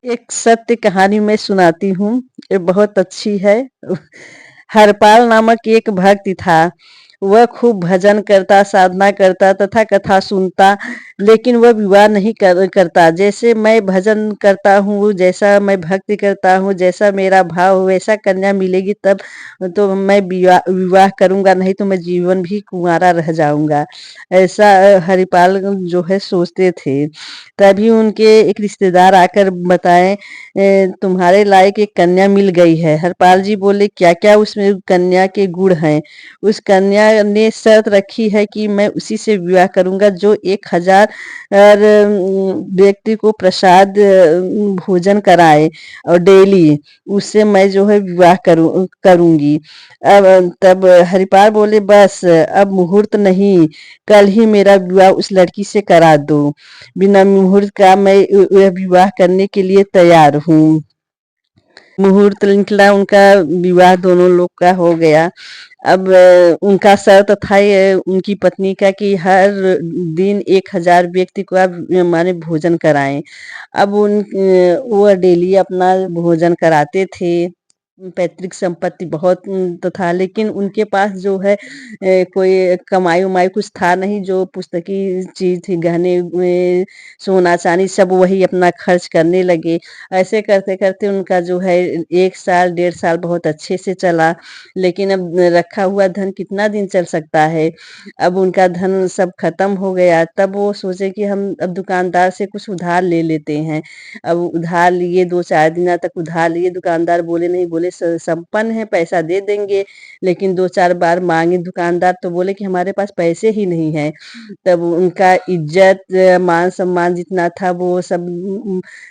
एक सत्य कहानी मैं सुनाती हूँ। ये बहुत अच्छी है। हरपाल नामक एक भक्त था। वह खूब भजन करता, साधना करता तथा कथा सुनता, लेकिन वह विवाह नहीं करता। जैसे मैं भजन करता हूँ, जैसा मैं भक्ति करता हूँ, जैसा मेरा भाव वैसा कन्या मिलेगी तब तो मैं विवाह करूँगा, नहीं तो मैं जीवन भी कुँवारा रह जाऊँगा। ऐसा हरिपाल जो है सोचते थे। तभी उनके एक रिश्तेदार आकर बताएं, तुम्हारे लायक एक कन्या मिल गई है। हरपाल जी बोले, क्या क्या उसमें कन्या के गुण हैं? उस कन्या ने शर्त रखी है कि मैं उसी से विवाह करूंगा जो 1,000 व्यक्ति को प्रसाद भोजन कराए और डेली उससे मैं जो है विवाह करूंगी। अब तब हरिपाल बोले, बस अब मुहूर्त नहीं, कल ही मेरा विवाह उस लड़की से करा दो। बिना मुहूर्त का मैं विवाह करने के लिए तैयार हूँ। मुहूर्त निकला, उनका विवाह दोनों लोग का हो गया। अब उनका शर्त था ये उनकी पत्नी का कि हर दिन 1,000 व्यक्ति को आप माने भोजन कराएं। अब वो डेली अपना भोजन कराते थे। पैतृक संपत्ति बहुत तो था, लेकिन उनके पास जो है कोई कमाई उमाई कुछ था नहीं। जो पुस्तकी चीज थी, गहने सोना चांदी, सब वही अपना खर्च करने लगे। ऐसे करते करते उनका जो है 1 साल 1.5 साल बहुत अच्छे से चला। लेकिन अब रखा हुआ धन कितना दिन चल सकता है? अब उनका धन सब खत्म हो गया। तब वो सोचे कि हम अब दुकानदार से कुछ उधार ले लेते हैं। अब उधार लिए, 2-4 दिना तक उधार लिए। दुकानदार बोले नहीं, बोले संपन्न है, पैसा दे देंगे। लेकिन 2-4 बार मांगे दुकानदार तो बोले कि हमारे पास पैसे ही नहीं है। तब उनका इज्जत मान सम्मान जितना था वो सब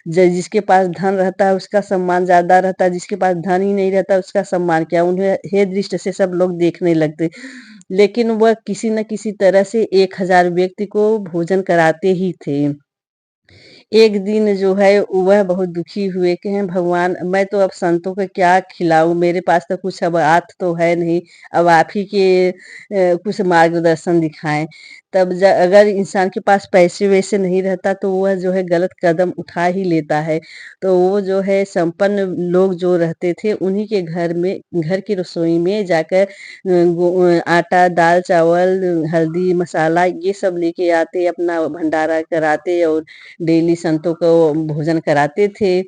जिसके पास धन रहता है उसका सम्मान ज्यादा रहता है, जिसके पास धन ही नहीं रहता उसका सम्मान क्या, उन्हें हे दृष्टि से सब लोग देखने लगते। लेकिन वह किसी न किसी तरह से 1,000 व्यक्ति को भोजन कराते ही थे। एक दिन जो है वह बहुत दुखी हुए कि हैं भगवान, मैं तो अब संतों को क्या खिलाऊं, मेरे पास तो कुछ अब आत तो है नहीं। अब आप ही के कुछ मार्गदर्शन दिखाएं। तब अगर इंसान के पास पैसे वैसे नहीं रहता तो वह जो है गलत कदम उठा ही लेता है। तो वो जो है संपन्न लोग जो रहते थे उन्हीं के घर में, घर की रसोई में जाकर आटा, दाल, चावल, हल्दी, मसाला ये सब लेके आते, अपना भंडारा कराते और डेली संतों को भोजन कराते थे।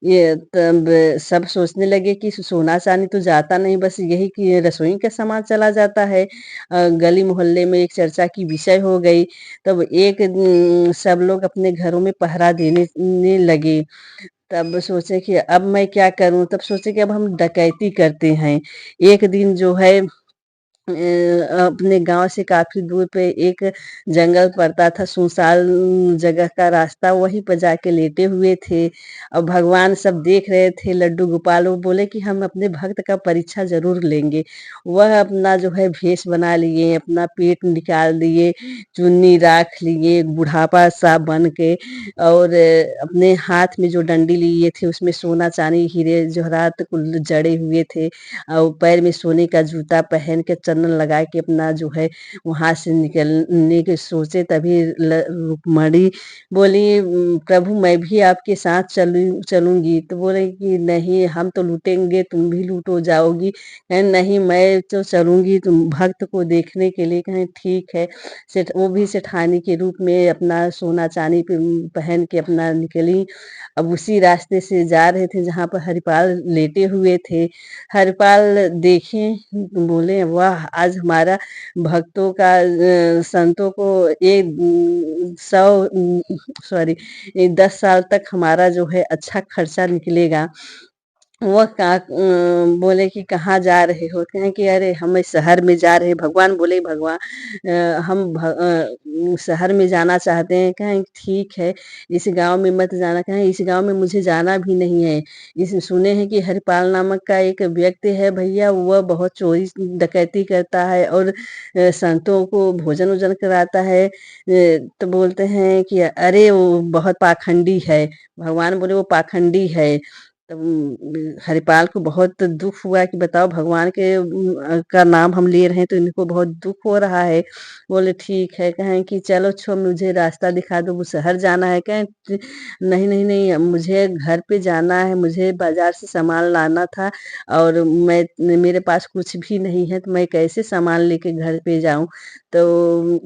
ये तब सब सोचने लगे कि सोना चांदी तो जाता नहीं, बस यही कि रसोई का सामान चला जाता है। गली मोहल्ले में एक चर्चा की विषय हो गई। तब एक सब लोग अपने घरों में पहरा देने लगे। तब सोचे कि अब मैं क्या करूं? तब सोचे कि अब हम डकैती करते हैं। एक दिन जो है अपने गांव से काफी दूर पे एक जंगल पड़ता था, सुनसान जगह का रास्ता, वहीं पर जाके लेटे हुए थे। और भगवान सब देख रहे थे, लड्डू गोपाल। वो बोले कि हम अपने भक्त का परीक्षा जरूर लेंगे। वह अपना जो है भेष बना लिए, अपना पेट निकाल दिए, चुन्नी राख लिए, बुढ़ापा सा बन के, और अपने हाथ में जो डंडी लिए थे उसमें सोना चांदी हीरे जवाहरात कुल जड़े हुए थे। और पैर में सोने का जूता पहन के, चंदन लगा के अपना जो है वहां से निकलने के सोचे। तभी रुक्मणी बोली, प्रभु मैं भी आपके साथ चलूंगी। तो बोले कि नहीं, हम तो लूटेंगे, तुम भी लूट हो जाओगी। कहें नहीं, मैं तो चलूंगी तुम भक्त को देखने के लिए। कहें ठीक है। सेठ वो भी सेठानी के रूप में अपना सोना चांदी पहन के अपना निकली। अब उसी रास्ते से जा रहे थे जहाँ पर हरिपाल लेटे हुए थे। हरपाल देखे, बोले वाह, आज हमारा भक्तों का संतों को एक 100 10 साल तक हमारा जो है अच्छा खर्चा निकलेगा। वह बोले कि कहाँ जा रहे हो? कहें कि अरे हम शहर में जा रहे हैं। भगवान बोले, भगवान शहर में जाना चाहते हैं। कहें ठीक है, इस गांव में मत जाना। कहें इस गांव में मुझे जाना भी नहीं है। इस सुने हैं कि हरिपाल नामक का एक व्यक्ति है भैया, वह बहुत चोरी डकैती करता है और संतों को भोजन वोजन कराता है। तो बोलते हैं कि अरे वो बहुत पाखंडी है। भगवान बोले वो पाखंडी है। तब हरिपाल को बहुत दुख हुआ कि बताओ भगवान के का नाम हम ले रहे हैं तो इनको बहुत दुख हो रहा है। बोले ठीक है, कहें कि चलो मुझे रास्ता दिखा दो, वो शहर जाना है। कहें नहीं नहीं नहीं, मुझे घर पे जाना है, मुझे बाजार से सामान लाना था और मैं मेरे पास कुछ भी नहीं है तो मैं कैसे सामान लेके घर पे जाऊं। तो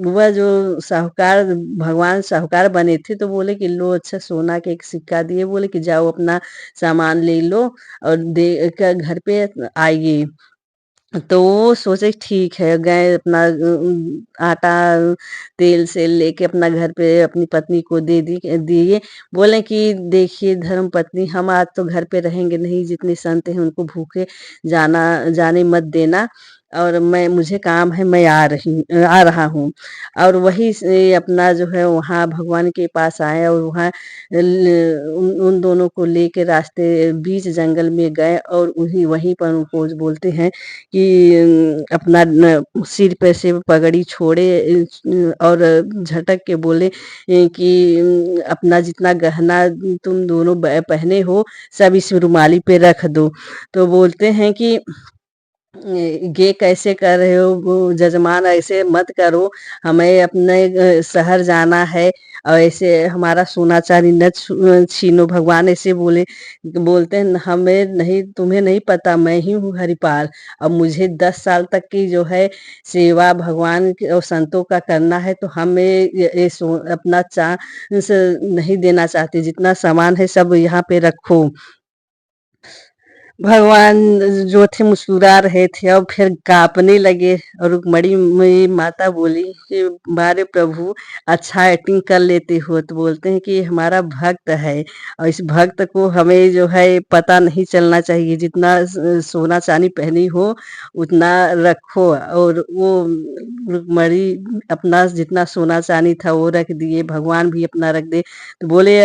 वह जो साहूकार, भगवान साहूकार बने थे, तो बोले कि लो अच्छा सोना के एक सिक्का दिए, बोले कि जाओ अपना सामान ले लो और दे कर घर पे आइए। तो वो सोचे ठीक है, गए अपना आटा तेल से लेके अपना घर पे अपनी पत्नी को दिए। बोले कि देखिए धर्म पत्नी, हम आज तो घर पे रहेंगे नहीं, जितने संत हैं उनको भूखे जाने मत देना और मुझे काम है, मैं आ रहा हूँ। और वही से अपना जो है वहाँ भगवान के पास आए और वहाँ उन दोनों को लेके रास्ते बीच जंगल में गए और वहीं पर उनको बोलते हैं कि अपना सिर पे से पगड़ी छोड़े और झटक के बोले कि अपना जितना गहना तुम दोनों पहने हो सब इस रुमाली पे रख दो। तो बोलते हैं कि ये कैसे कर रहे हो वो जजमान, ऐसे मत करो, हमें अपने शहर जाना है और ऐसे हमारा सोना चांदी न छीनो। भगवान ऐसे बोलते हैं हमें नहीं, तुम्हें नहीं पता, मैं ही हूँ हरिपाल। अब मुझे 10 साल तक की जो है सेवा भगवान और संतों का करना है, तो हमें अपना चांस नहीं देना चाहते, जितना सामान है सब यहाँ पे रखो। भगवान जो थे मुस्कुरा रहे थे और फिर कांपने लगे और रुक्मणी माता बोली कि बारे प्रभु, अच्छा एक्टिंग कर लेते हो। तो बोलते हैं कि हमारा भक्त है और इस भक्त को हमें जो है पता नहीं चलना चाहिए, जितना सोना चांदी पहनी हो उतना रखो। और वो रुक्मणी अपना जितना सोना चांदी था वो रख दिए, भगवान भी अपना रख दे। तो बोले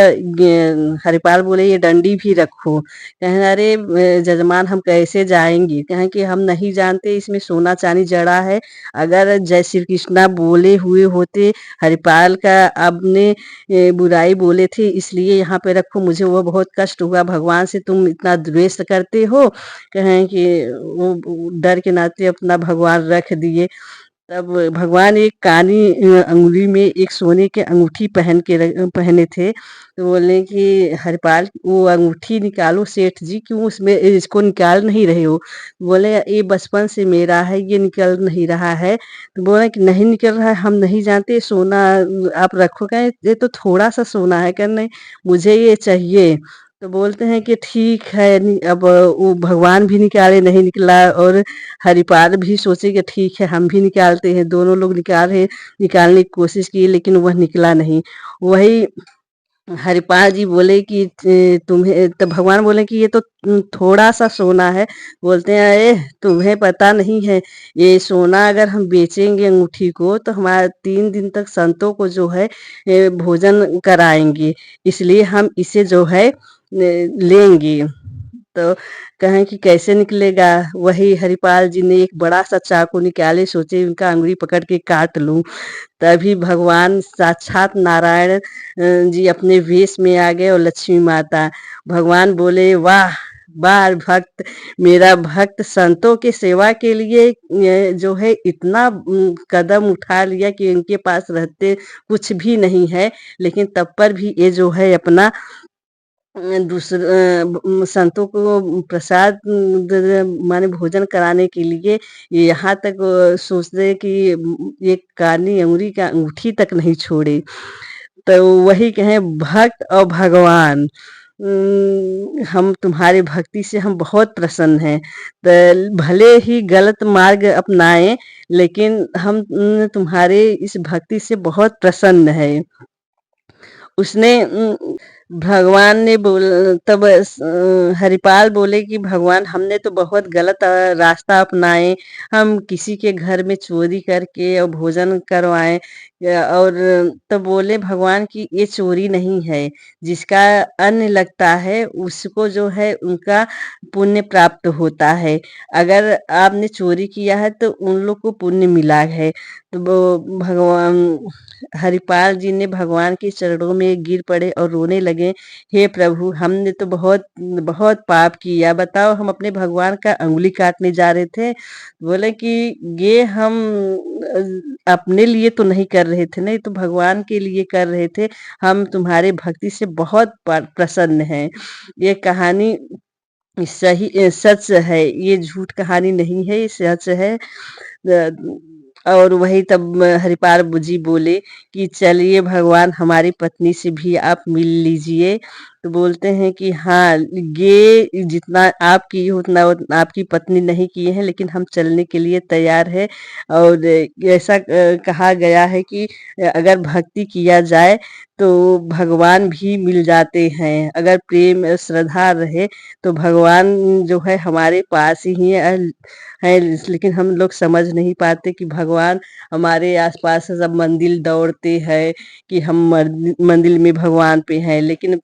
हरिपाल बोले ये डंडी भी रखो। कहें अरे जजमान हम कैसे जाएंगे। कहें कि हम नहीं जानते इसमें सोना चांदी जड़ा है, अगर जय श्री कृष्णा बोले हुए होते, हरिपाल का आपने बुराई बोले थे इसलिए यहाँ पे रखो, मुझे वो बहुत कष्ट हुआ, भगवान से तुम इतना द्वेष करते हो। कहें कि वो डर के नाते अपना भगवान रख दिए। तब भगवान एक कानी अंगुली में एक सोने के अंगूठी पहने थे। तो बोले कि हरिपाल वो अंगूठी निकालो सेठ जी, क्यों उसमें इसको निकाल नहीं रहे हो। बोले ये बचपन से मेरा है, ये निकल नहीं रहा है। तो बोले कि नहीं निकल रहा है, हम नहीं जानते, सोना आप रखो। कहें ये तो थोड़ा सा सोना है। कहने मुझे ये चाहिए। तो बोलते हैं कि ठीक है। अब वो भगवान भी निकाले, नहीं निकला, और हरिपाल भी सोचे कि ठीक है हम भी निकालते हैं। दोनों लोग निकालने की कोशिश की लेकिन वह निकला नहीं। वही हरिपाल जी बोले कि तुम्हें, तो भगवान बोले कि ये तो थोड़ा सा सोना है। बोलते हैं अरे तुम्हें पता नहीं है, ये सोना अगर हम बेचेंगे अंगूठी को तो हमारा 3 दिन तक संतों को जो है भोजन कराएंगे, इसलिए हम इसे जो है लेंगे। तो कहें कि कैसे निकलेगा। वही हरिपाल जी ने एक बड़ा सा चाकू निकाले, सोचे उनका अंगुली पकड़ के काट लूं। तभी भगवान साक्षात नारायण जी अपने वेश में आ गए और लक्ष्मी माता। भगवान बोले वाह वाह भक्त, मेरा भक्त संतों के सेवा के लिए जो है इतना कदम उठा लिया कि उनके पास रहते कुछ भी नहीं है, लेकिन तब पर भी ये जो है अपना संतों को प्रसाद माने भोजन कराने के लिए यहाँ तक सोचते कि ये कानी अंगुरी का अंगूठी तक नहीं छोड़े। तो वही कहें भक्त और भगवान, हम तुम्हारी भक्ति से हम बहुत प्रसन्न हैं। तो भले ही गलत मार्ग अपनाएं लेकिन हम तुम्हारे इस भक्ति से बहुत प्रसन्न है। उसने भगवान ने तब हरिपाल बोले कि भगवान हमने तो बहुत गलत रास्ता अपनाए, हम किसी के घर में चोरी करके और भोजन करवाएं। और तब बोले भगवान कि ये चोरी नहीं है, जिसका अन्न लगता है उसको जो है उनका पुण्य प्राप्त होता है। अगर आपने चोरी किया है तो उन लोग को पुण्य मिला है। तो वो भगवान हरिपाल जी ने भगवान के चरणों में गिर पड़े और रोने लगे लगे, हे प्रभु हमने तो बहुत बहुत पाप किया, बताओ हम अपने भगवान का अंगुली काटने जा रहे थे। बोले कि ये हम अपने लिए तो नहीं कर रहे थे, नहीं तो भगवान के लिए कर रहे थे, हम तुम्हारे भक्ति से बहुत प्रसन्न हैं। ये कहानी सच है, ये झूठ कहानी नहीं है, ये सच है। और वही तब हरिपाल जी बोले कि चलिए भगवान हमारी पत्नी से भी आप मिल लीजिए। तो बोलते हैं कि हाँ, ये जितना आप किए हो उतना आपकी पत्नी नहीं किए हैं, लेकिन हम चलने के लिए तैयार है। और ऐसा कहा गया है कि अगर भक्ति किया जाए तो भगवान भी मिल जाते हैं, अगर प्रेम श्रद्धा रहे तो भगवान जो है हमारे पास ही है। लेकिन हम लोग समझ नहीं पाते कि भगवान हमारे आसपास सब मंदिर दौड़ते हैं कि हम मंदिर में भगवान पे हैं, लेकिन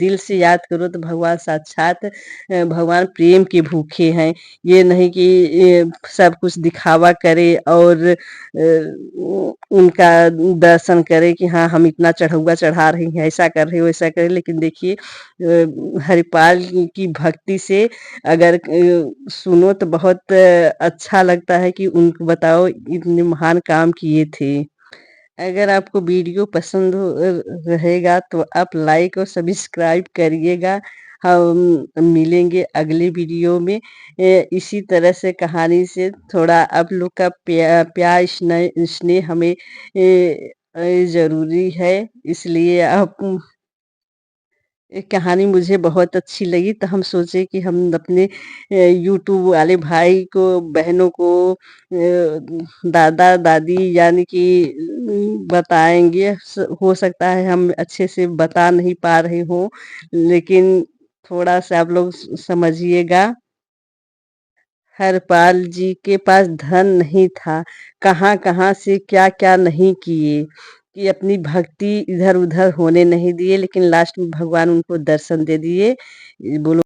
दिल से याद करो तो भगवान साक्षात भगवान प्रेम के भूखे हैं। ये नहीं कि सब कुछ दिखावा करे और उनका दर्शन करे कि हाँ हम इतना चढ़ौआ चढ़ा रहे हैं, ऐसा कर रहे हो वैसा कर रहे, लेकिन देखिए हरिपाल की भक्ति से अगर सुनो तो बहुत अच्छा लगता है कि उनको बताओ इतने महान काम किए थे। अगर आपको वीडियो पसंद रहेगा तो आप लाइक और सब्सक्राइब करिएगा। हम मिलेंगे अगले वीडियो में इसी तरह से कहानी से थोड़ा आप लोग का प्यार स्नेह हमें ज़रूरी है, इसलिए आप ये कहानी मुझे बहुत अच्छी लगी तो हम सोचे कि हम अपने यूट्यूब वाले भाई को, बहनों को, दादा दादी यानी कि बताएंगे। हो सकता है हम अच्छे से बता नहीं पा रहे हों, लेकिन थोड़ा सा आप लोग समझिएगा। हरपाल जी के पास धन नहीं था, कहाँ-कहाँ से क्या-क्या नहीं किए, कि अपनी भक्ति इधर-उधर होने नहीं दिए, लेकिन लास्ट में भगवान उनको दर्शन दे दिए। बोलो